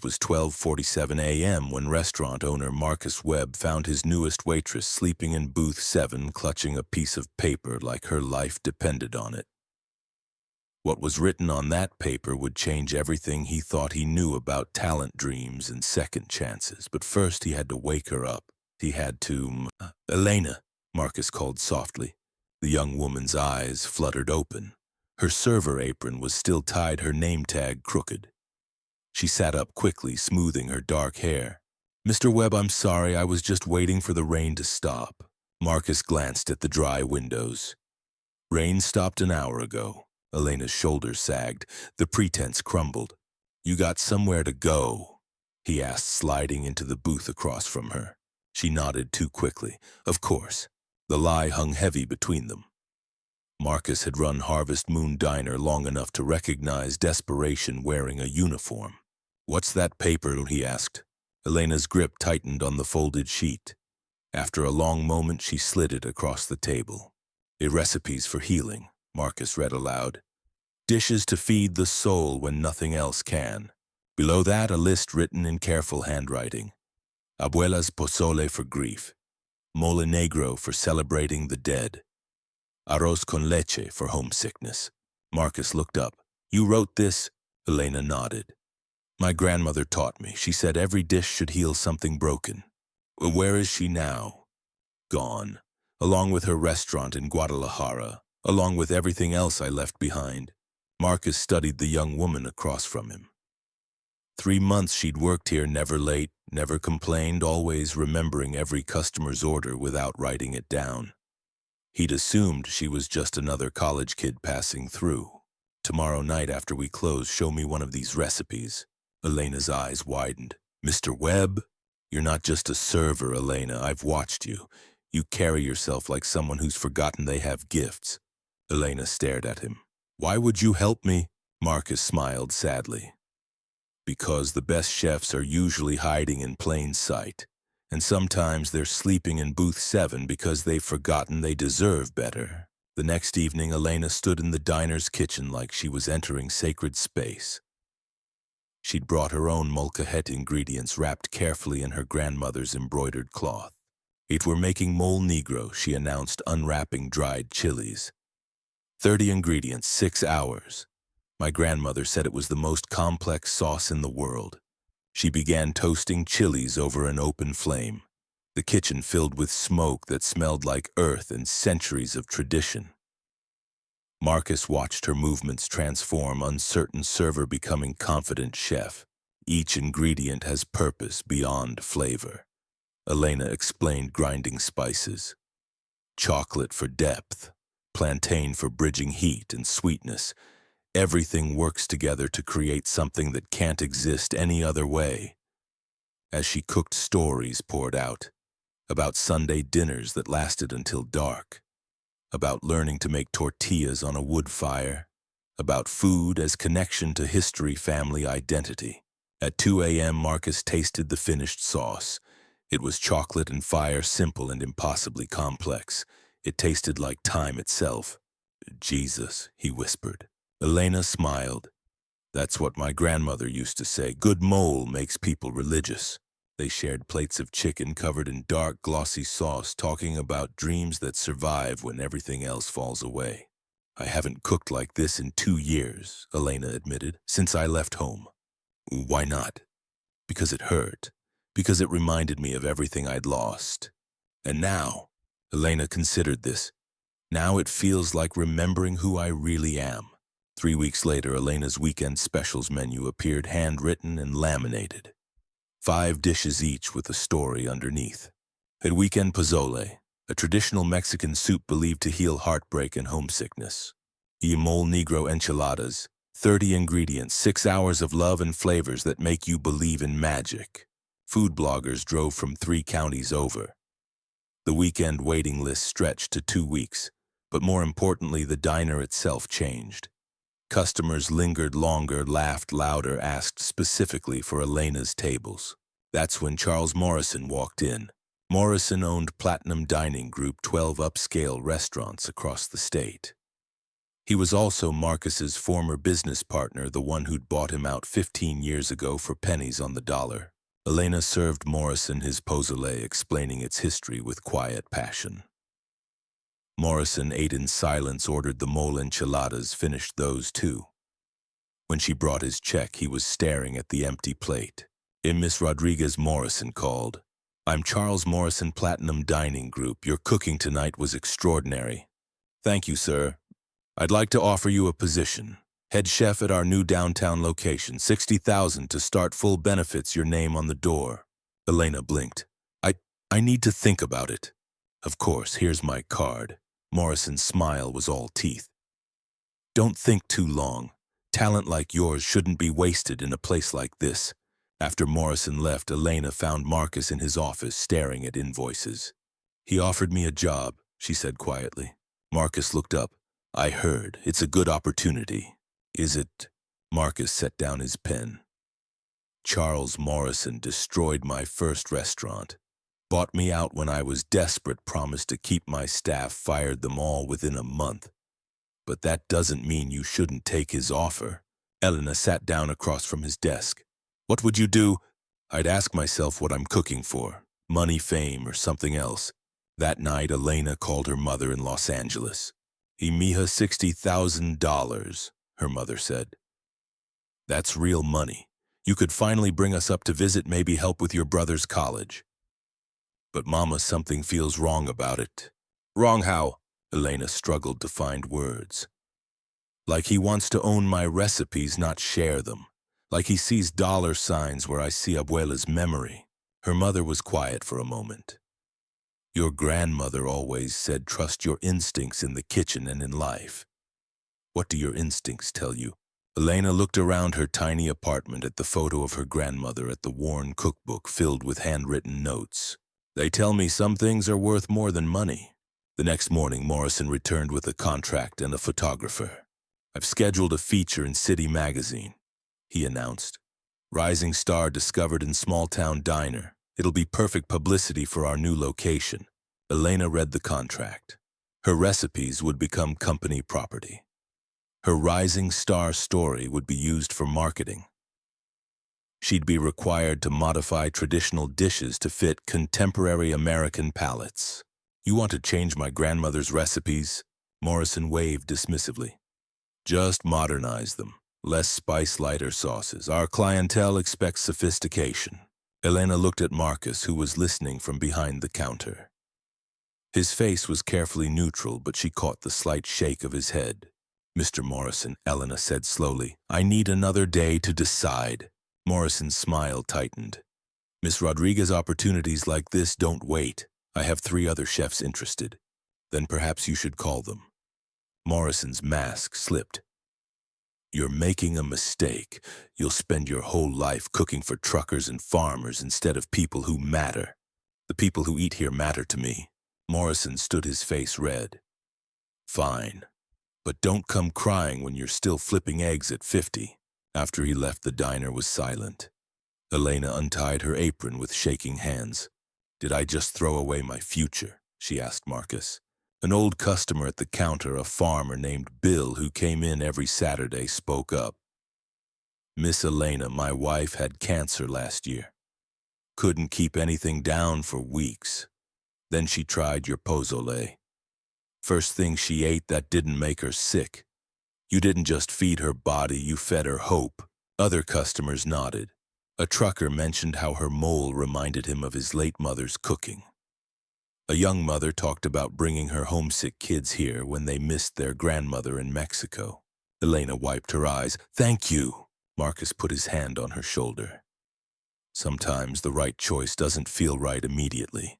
was 12:47 a.m. when restaurant owner Marcus Webb found his newest waitress sleeping in booth 7, clutching a piece of paper like her life depended on it. What was written on that paper would change everything he thought he knew about talent dreams and second chances, but first he had to wake her up. He had to... Elena, Marcus called softly. The young woman's eyes fluttered open. Her server apron was still tied, her name tag crooked. She sat up quickly, smoothing her dark hair. "Mr. Webb, I'm sorry, I was just waiting for the rain to stop." Marcus glanced at the dry windows. "Rain stopped an hour ago." Elena's shoulders sagged. The pretense crumbled. "You got somewhere to go?" he asked, sliding into the booth across from her. She nodded too quickly. Of course. The lie hung heavy between them. Marcus had run Harvest Moon Diner long enough to recognize desperation wearing a uniform. "What's that paper?" he asked. Elena's grip tightened on the folded sheet. After a long moment, she slid it across the table. "A recipes for healing," Marcus read aloud. "Dishes to feed the soul when nothing else can." Below that, a list written in careful handwriting. Abuela's pozole for grief. Mole negro for celebrating the dead. Arroz con leche for homesickness. Marcus looked up. "You wrote this?" Elena nodded. "My grandmother taught me. She said every dish should heal something broken." "Where is she now?" "Gone. Along with her restaurant in Guadalajara. Along with everything else I left behind." Marcus studied the young woman across from him. 3 months she'd worked here, never late, never complained, always remembering every customer's order without writing it down. He'd assumed she was just another college kid passing through. "Tomorrow night after we close, show me one of these recipes." Elena's eyes widened. "Mr. Webb? You're not just a server, Elena. I've watched you. You carry yourself like someone who's forgotten they have gifts." Elena stared at him. "Why would you help me?" Marcus smiled sadly. "Because the best chefs are usually hiding in plain sight. And sometimes they're sleeping in booth 7 because they've forgotten they deserve better." The next evening, Elena stood in the diner's kitchen like she was entering sacred space. She'd brought her own molcajete ingredients wrapped carefully in her grandmother's embroidered cloth. "It we're making mole negro," she announced, unwrapping dried chilies. 30 ingredients, 6 hours. My grandmother said it was the most complex sauce in the world. She began toasting chilies over an open flame, the kitchen filled with smoke that smelled like earth and centuries of tradition. Marcus watched her movements transform, uncertain server becoming confident chef. Each ingredient has purpose beyond flavor. Elena explained, grinding spices. Chocolate for depth, plantain for bridging heat and sweetness. Everything works together to create something that can't exist any other way. As she cooked, stories poured out. About Sunday dinners that lasted until dark. About learning to make tortillas on a wood fire. About food as connection to history, family identity. At 2 a.m., Marcus tasted the finished sauce. It was chocolate and fire, simple and impossibly complex. It tasted like time itself. "Jesus," he whispered. Elena smiled. "That's what my grandmother used to say. Good mole makes people religious." They shared plates of chicken covered in dark, glossy sauce, talking about dreams that survive when everything else falls away. "I haven't cooked like this in 2 years, Elena admitted, "since I left home." "Why not?" "Because it hurt. Because it reminded me of everything I'd lost. And now," Elena considered this, "now it feels like remembering who I really am." 3 weeks later, Elena's weekend specials menu appeared, handwritten and laminated. 5 dishes each with a story underneath. At weekend pozole, a traditional Mexican soup believed to heal heartbreak and homesickness. Y mole negro enchiladas, 30 ingredients, 6 hours of love and flavors that make you believe in magic. Food bloggers drove from 3 counties over. The weekend waiting list stretched to 2 weeks, but more importantly, the diner itself changed. Customers lingered longer, laughed louder, asked specifically for Elena's tables. That's when Charles Morrison walked in. Morrison owned Platinum Dining Group, 12 upscale restaurants across the state. He was also Marcus's former business partner, the one who'd bought him out 15 years ago for pennies on the dollar. Elena served Morrison his pozole, explaining its history with quiet passion. Morrison ate in silence, ordered the mole enchiladas, finished those too. When she brought his check, he was staring at the empty plate. Miss Rodriguez, Morrison called. "I'm Charles Morrison, Platinum Dining Group. Your cooking tonight was extraordinary." "Thank you, sir. I'd like to offer you a position. Head chef at our new downtown location. $60,000 to start, full benefits, your name on the door." Elena blinked. I need to think about it." "Of course, here's my card." Morrison's smile was all teeth. "Don't think too long. Talent like yours shouldn't be wasted in a place like this." After Morrison left, Elena found Marcus in his office staring at invoices. "He offered me a job," she said quietly. Marcus looked up. "I heard. It's a good opportunity." "Is it?" Marcus set down his pen. "Charles Morrison destroyed my first restaurant. Bought me out when I was desperate, promised to keep my staff, fired them all within a month. But that doesn't mean you shouldn't take his offer." Elena sat down across from his desk. "What would you do?" "I'd ask myself what I'm cooking for. Money, fame, or something else." That night, Elena called her mother in Los Angeles. "Mija, $60,000, her mother said. "That's real money. You could finally bring us up to visit, maybe help with your brother's college." "But Mama, something feels wrong about it." "Wrong how?" Elena struggled to find words. "Like he wants to own my recipes, not share them. Like he sees dollar signs where I see Abuela's memory." Her mother was quiet for a moment. "Your grandmother always said trust your instincts in the kitchen and in life." "What do your instincts tell you?" Elena looked around her tiny apartment at the photo of her grandmother, at the worn cookbook filled with handwritten notes. "They tell me some things are worth more than money." The next morning, Morrison returned with a contract and a photographer. "I've scheduled a feature in City Magazine," he announced. "Rising star discovered in small-town diner. It'll be perfect publicity for our new location." Elena read the contract. Her recipes would become company property. Her rising star story would be used for marketing. She'd be required to modify traditional dishes to fit contemporary American palates. "You want to change my grandmother's recipes?" Morrison waved dismissively. "Just modernize them. Less spice, lighter sauces. Our clientele expects sophistication." Elena looked at Marcus, who was listening from behind the counter. His face was carefully neutral, but she caught the slight shake of his head. "Mr. Morrison," Elena said slowly, "I need another day to decide." Morrison's smile tightened. "Miss Rodriguez, opportunities like this don't wait. I have 3 other chefs interested. Then perhaps you should call them." Morrison's mask slipped. "You're making a mistake. You'll spend your whole life cooking for truckers and farmers instead of people who matter." "The people who eat here matter to me." Morrison stood, his face red. "Fine. But don't come crying when you're still flipping eggs at 50. After he left, the diner was silent. Elena untied her apron with shaking hands. "Did I just throw away my future?" she asked Marcus. An old customer at the counter, a farmer named Bill who came in every Saturday, spoke up. "Miss Elena, my wife had cancer last year. Couldn't keep anything down for weeks. Then she tried your pozole. First thing she ate, that didn't make her sick. You didn't just feed her body, you fed her hope." Other customers nodded. A trucker mentioned how her mole reminded him of his late mother's cooking. A young mother talked about bringing her homesick kids here when they missed their grandmother in Mexico. Elena wiped her eyes. "Thank you." Marcus put his hand on her shoulder. "Sometimes the right choice doesn't feel right immediately,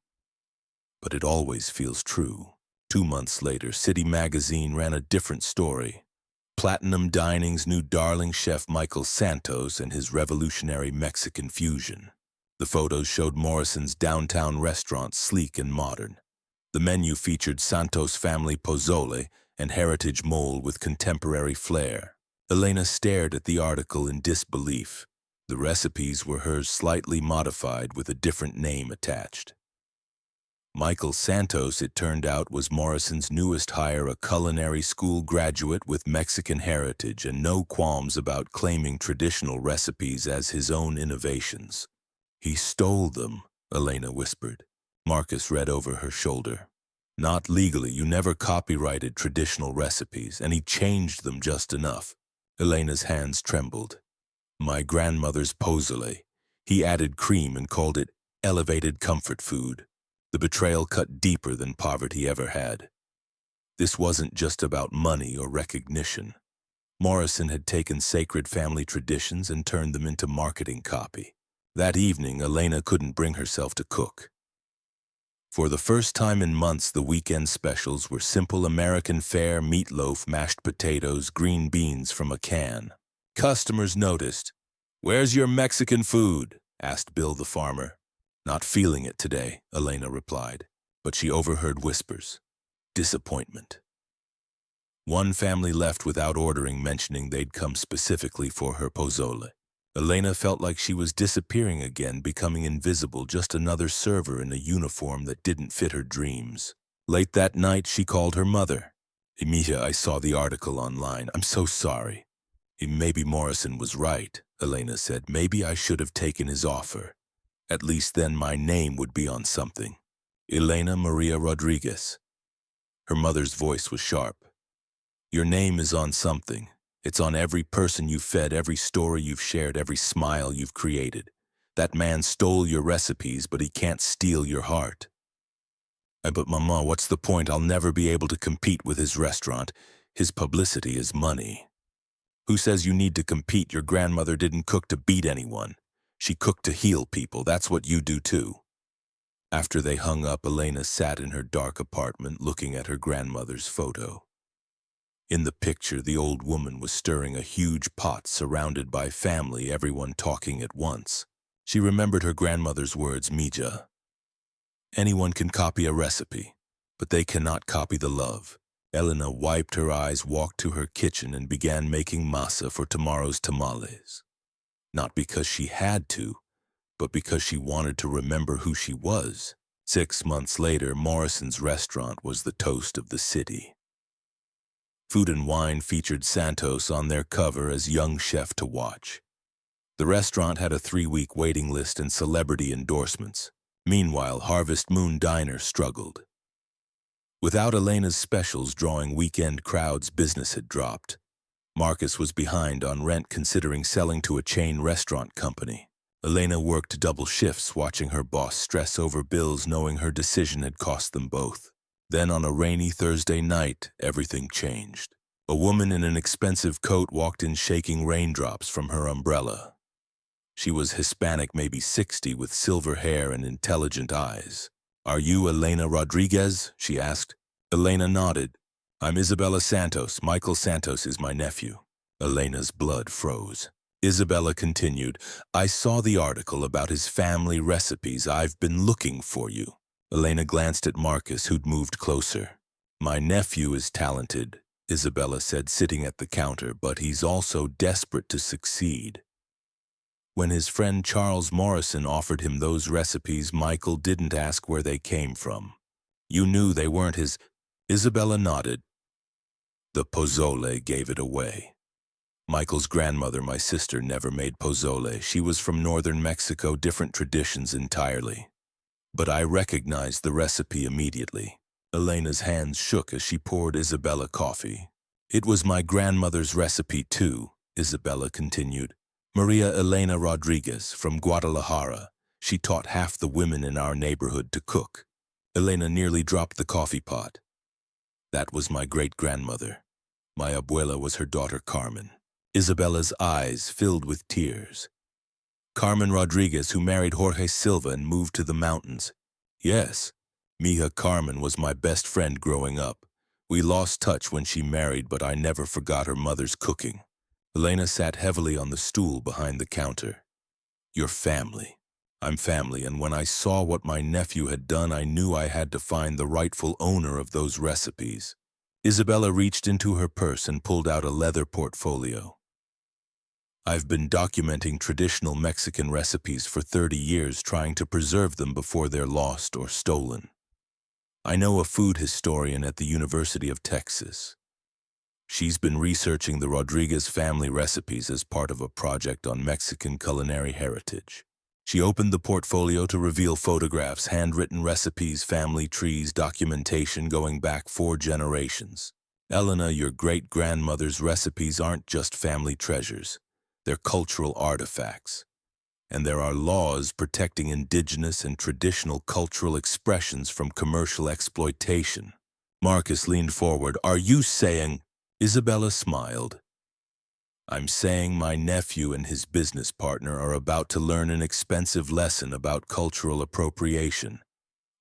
but it always feels true." 2 months later, City Magazine ran a different story. Platinum Dining's new darling chef Michael Santos and his revolutionary Mexican fusion. The photos showed Morrison's downtown restaurant sleek and modern. The menu featured Santos family pozole and heritage mole with contemporary flair. Elena stared at the article in disbelief. The recipes were hers, slightly modified with a different name attached. Michael Santos, it turned out, was Morrison's newest hire, a culinary school graduate with Mexican heritage and no qualms about claiming traditional recipes as his own innovations. "He stole them," Elena whispered. Marcus read over her shoulder. "Not legally, you never copyrighted traditional recipes, and he changed them just enough." Elena's hands trembled. "My grandmother's pozole. He added cream and called it elevated comfort food." The betrayal cut deeper than poverty ever had. This wasn't just about money or recognition. Morrison had taken sacred family traditions and turned them into marketing copy. That evening, Elena couldn't bring herself to cook. For the first time in months, the weekend specials were simple American fare, meatloaf, mashed potatoes, green beans from a can. Customers noticed. "Where's your Mexican food?" asked Bill the farmer. "Not feeling it today," Elena replied, but she overheard whispers. Disappointment. One family left without ordering, mentioning they'd come specifically for her pozole. Elena felt like she was disappearing again, becoming invisible, just another server in a uniform that didn't fit her dreams. Late that night, she called her mother. "Mija, I saw the article online. I'm so sorry." "Maybe Morrison was right," Elena said. "Maybe I should have taken his offer. At least then my name would be on something. Elena Maria Rodriguez." Her mother's voice was sharp. "Your name is on something. It's on every person you've fed, every story you've shared, every smile you've created. That man stole your recipes, but he can't steal your heart." "But Mama, what's the point? I'll never be able to compete with his restaurant. His publicity is money." "Who says you need to compete? Your grandmother didn't cook to beat anyone. She cooked to heal people. That's what you do too." After they hung up, Elena sat in her dark apartment looking at her grandmother's photo. In the picture, the old woman was stirring a huge pot surrounded by family, everyone talking at once. She remembered her grandmother's words, "Mija. Anyone can copy a recipe, but they cannot copy the love." Elena wiped her eyes, walked to her kitchen, and began making masa for tomorrow's tamales. Not because she had to, but because she wanted to remember who she was. 6 months later, Morrison's restaurant was the toast of the city. Food and Wine featured Santos on their cover as young chef to watch. The restaurant had a 3-week waiting list and celebrity endorsements. Meanwhile, Harvest Moon Diner struggled. Without Elena's specials drawing weekend crowds, business had dropped. Marcus was behind on rent, considering selling to a chain restaurant company. Elena worked double shifts, watching her boss stress over bills, knowing her decision had cost them both. Then on a rainy Thursday night, everything changed. A woman in an expensive coat walked in, shaking raindrops from her umbrella. She was Hispanic, maybe 60, with silver hair and intelligent eyes. "Are you Elena Rodriguez?" she asked. Elena nodded. "I'm Isabella Santos. Michael Santos is my nephew." Elena's blood froze. Isabella continued, "I saw the article about his family recipes. I've been looking for you." Elena glanced at Marcus, who'd moved closer. "My nephew is talented," Isabella said, sitting at the counter, "but he's also desperate to succeed." When his friend Charles Morrison offered him those recipes, Michael didn't ask where they came from. "You knew they weren't his?" Isabella nodded. "The pozole gave it away. Michael's grandmother, my sister, never made pozole. She was from northern Mexico, different traditions entirely. But I recognized the recipe immediately." Elena's hands shook as she poured Isabella coffee. "It was my grandmother's recipe too," Isabella continued. "Maria Elena Rodriguez from Guadalajara. She taught half the women in our neighborhood to cook." Elena nearly dropped the coffee pot. "That was my great-grandmother. My abuela was her daughter Carmen." Isabella's eyes filled with tears. "Carmen Rodriguez, who married Jorge Silva and moved to the mountains." "Yes. Mija, Carmen was my best friend growing up. We lost touch when she married, but I never forgot her mother's cooking." Elena sat heavily on the stool behind the counter. "Your family. I'm family, and when I saw what my nephew had done, I knew I had to find the rightful owner of those recipes." Isabella reached into her purse and pulled out a leather portfolio. "I've been documenting traditional Mexican recipes for 30 years, trying to preserve them before they're lost or stolen. I know a food historian at the University of Texas. She's been researching the Rodriguez family recipes as part of a project on Mexican culinary heritage. She opened the portfolio to reveal photographs, handwritten recipes, family trees, documentation going back 4 generations. Elena, your great-grandmother's recipes aren't just family treasures. They're cultural artifacts. And there are laws protecting indigenous and traditional cultural expressions from commercial exploitation. Marcus leaned forward. Are you saying? Isabella smiled. I'm saying my nephew and his business partner are about to learn an expensive lesson about cultural appropriation,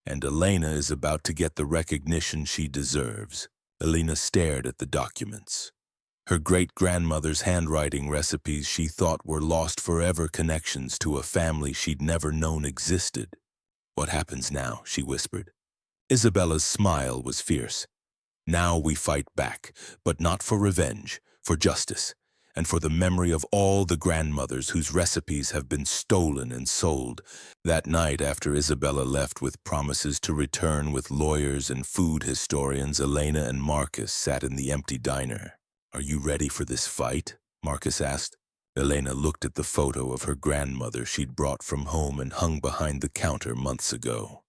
and Elena is about to get the recognition she deserves. Elena stared at the documents. Her great-grandmother's handwriting recipes she thought were lost forever connections to a family she'd never known existed. What happens now? She whispered. Isabella's smile was fierce. Now we fight back, but not for revenge, for justice, and for the memory of all the grandmothers whose recipes have been stolen and sold. That night, after Isabella left with promises to return with lawyers and food historians, Elena and Marcus sat in the empty diner. Are you ready for this fight? Marcus asked. Elena looked at the photo of her grandmother she'd brought from home and hung behind the counter months ago.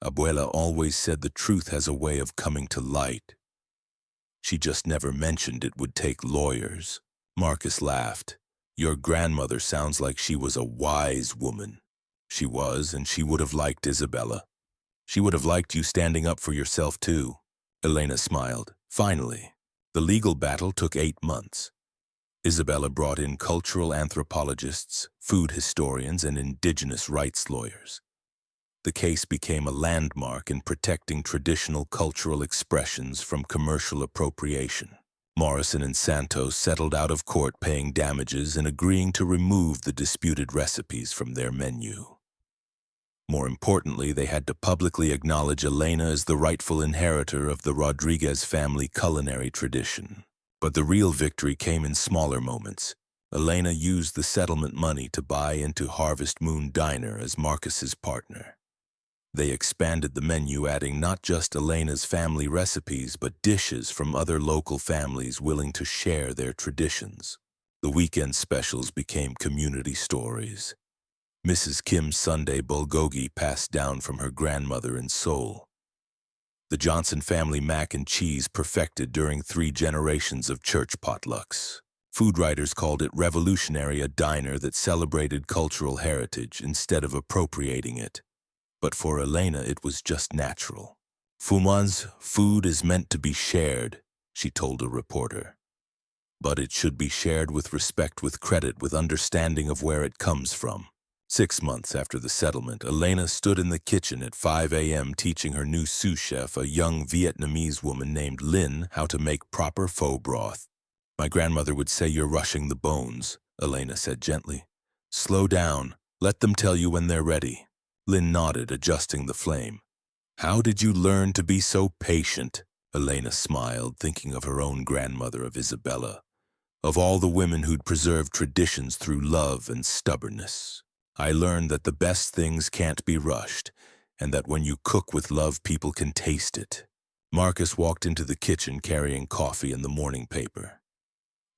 Abuela always said the truth has a way of coming to light. She just never mentioned it would take lawyers. Marcus laughed. Your grandmother sounds like she was a wise woman. She was, and she would have liked Isabella. She would have liked you standing up for yourself too. Elena smiled. Finally, the legal battle took 8 months. Isabella brought in cultural anthropologists, food historians, and indigenous rights lawyers. The case became a landmark in protecting traditional cultural expressions from commercial appropriation. Morrison and Santos settled out of court paying damages and agreeing to remove the disputed recipes from their menu. More importantly, they had to publicly acknowledge Elena as the rightful inheritor of the Rodriguez family culinary tradition. But the real victory came in smaller moments. Elena used the settlement money to buy into Harvest Moon Diner as Marcus's partner. They expanded the menu, adding not just Elena's family recipes, but dishes from other local families willing to share their traditions. The weekend specials became community stories. Mrs. Kim's Sunday bulgogi passed down from her grandmother in Seoul. The Johnson family mac and cheese perfected during 3 generations of church potlucks. Food writers called it revolutionary, a diner that celebrated cultural heritage instead of appropriating it. But for Elena, it was just natural. Fuman's food is meant to be shared, she told a reporter. But it should be shared with respect, with credit, with understanding of where it comes from. 6 months after the settlement, Elena stood in the kitchen at 5 a.m. teaching her new sous chef, a young Vietnamese woman named Lynn, how to make proper pho broth. My grandmother would say you're rushing the bones, Elena said gently. Slow down. Let them tell you when they're ready. Lynn nodded, adjusting the flame. How did you learn to be so patient? Elena smiled, thinking of her own grandmother, of Isabella, of all the women who'd preserved traditions through love and stubbornness. I learned that the best things can't be rushed, and that when you cook with love, people can taste it. Marcus walked into the kitchen carrying coffee and the morning paper.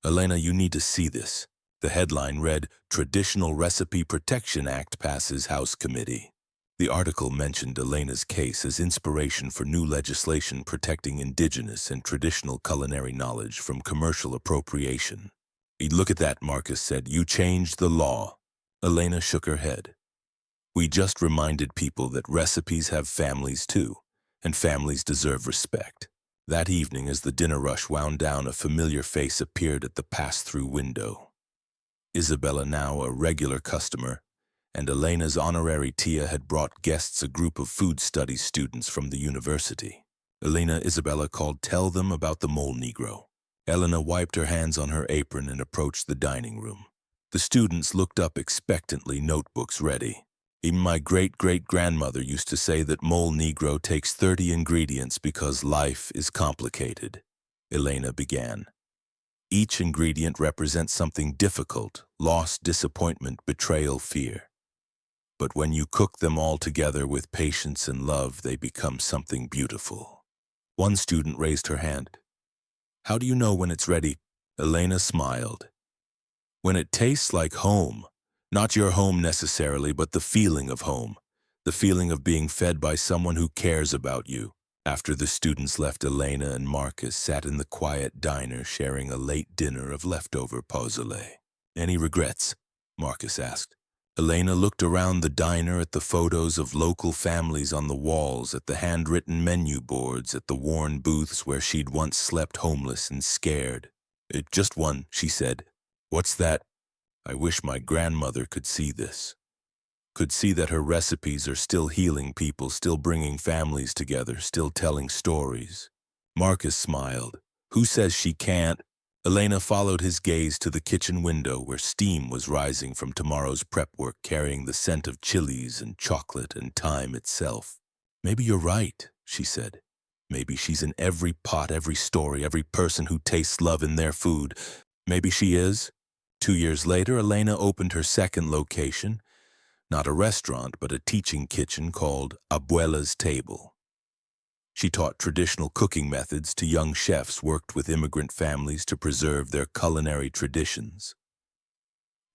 Elena, you need to see this. The headline read, Traditional Recipe Protection Act passes House Committee. The article mentioned Elena's case as inspiration for new legislation protecting indigenous and traditional culinary knowledge from commercial appropriation. Look at that, Marcus said. You changed the law. Elena shook her head. We just reminded people that recipes have families too, and families deserve respect. That evening, as the dinner rush wound down, a familiar face appeared at the pass-through window. Isabella, now a regular customer, and Elena's honorary tia had brought guests, a group of food studies students from the university. Elena, Isabella called, tell them about the mole Negro. Elena wiped her hands on her apron and approached the dining room. The students looked up expectantly, notebooks ready. Even my great-great-grandmother used to say that mole Negro takes 30 ingredients because life is complicated. Elena began. Each ingredient represents something difficult: loss, disappointment, betrayal, fear. but when you cook them all together with patience and love, they become something beautiful. One student raised her hand. How do you know when it's ready? Elena smiled. When it tastes like home, not your home necessarily, but the feeling of home, the feeling of being fed by someone who cares about you. After the students left, Elena and Marcus sat in the quiet diner sharing a late dinner of leftover pozole. Any regrets? Marcus asked. Elena looked around the diner at the photos of local families on the walls, at the handwritten menu boards, at the worn booths where she'd once slept homeless and scared. Just one, she said. What's that? I wish my grandmother could see this. Could see that her recipes are still healing people, still bringing families together, still telling stories. Marcus smiled. Who says she can't? Elena followed his gaze to the kitchen window where steam was rising from tomorrow's prep work, carrying the scent of chilies and chocolate and time itself. Maybe you're right, she said. Maybe she's in every pot, every story, every person who tastes love in their food. Maybe she is. 2 years later, Elena opened her second location, not a restaurant, but a teaching kitchen called Abuela's Table. She taught traditional cooking methods to young chefs, worked with immigrant families to preserve their culinary traditions,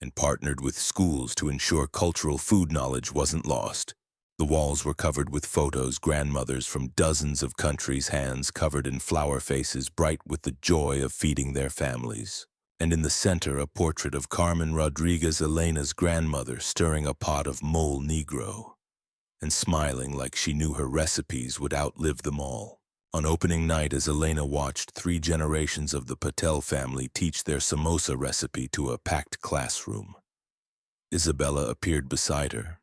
and partnered with schools to ensure cultural food knowledge wasn't lost. The walls were covered with photos, grandmothers from dozens of countries, hands covered in flower faces, bright with the joy of feeding their families. And in the center, a portrait of Carmen Rodriguez, Elena's grandmother, stirring a pot of mole negro and smiling like she knew her recipes would outlive them all. On opening night, as Elena watched 3 generations of the Patel family teach their samosa recipe to a packed classroom, Isabella appeared beside her.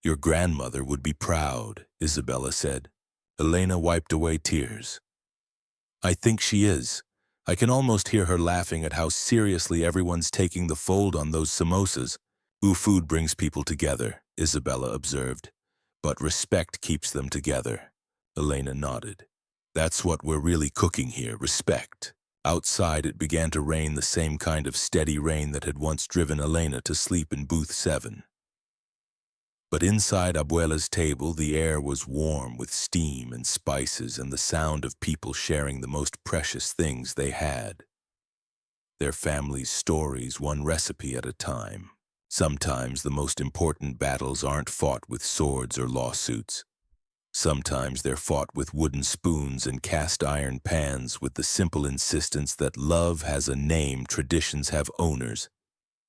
Your grandmother would be proud, Isabella said. Elena wiped away tears. I think she is. I can almost hear her laughing at how seriously everyone's taking the fold on those samosas. Food brings people together, Isabella observed. But respect keeps them together. Elena nodded. That's what we're really cooking here, respect. Outside, it began to rain, the same kind of steady rain that had once driven Elena to sleep in booth 7. But inside Abuela's Table, the air was warm with steam and spices and the sound of people sharing the most precious things they had. Their family's stories, one recipe at a time. Sometimes the most important battles aren't fought with swords or lawsuits. Sometimes they're fought with wooden spoons and cast iron pans, with the simple insistence that love has a name, traditions have owners,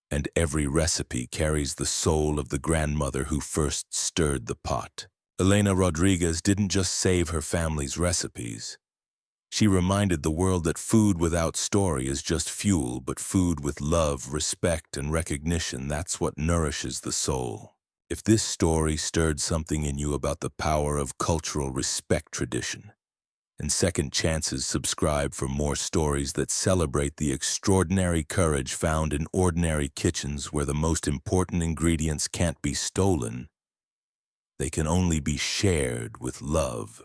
and every recipe carries the soul of the grandmother who first stirred the pot. Elena Rodriguez didn't just save her family's recipes. She reminded the world that food without story is just fuel, but food with love, respect, and recognition, that's what nourishes the soul. If this story stirred something in you about the power of cultural respect, tradition, and second chances, subscribe for more stories that celebrate the extraordinary courage found in ordinary kitchens where the most important ingredients can't be stolen. They can only be shared with love.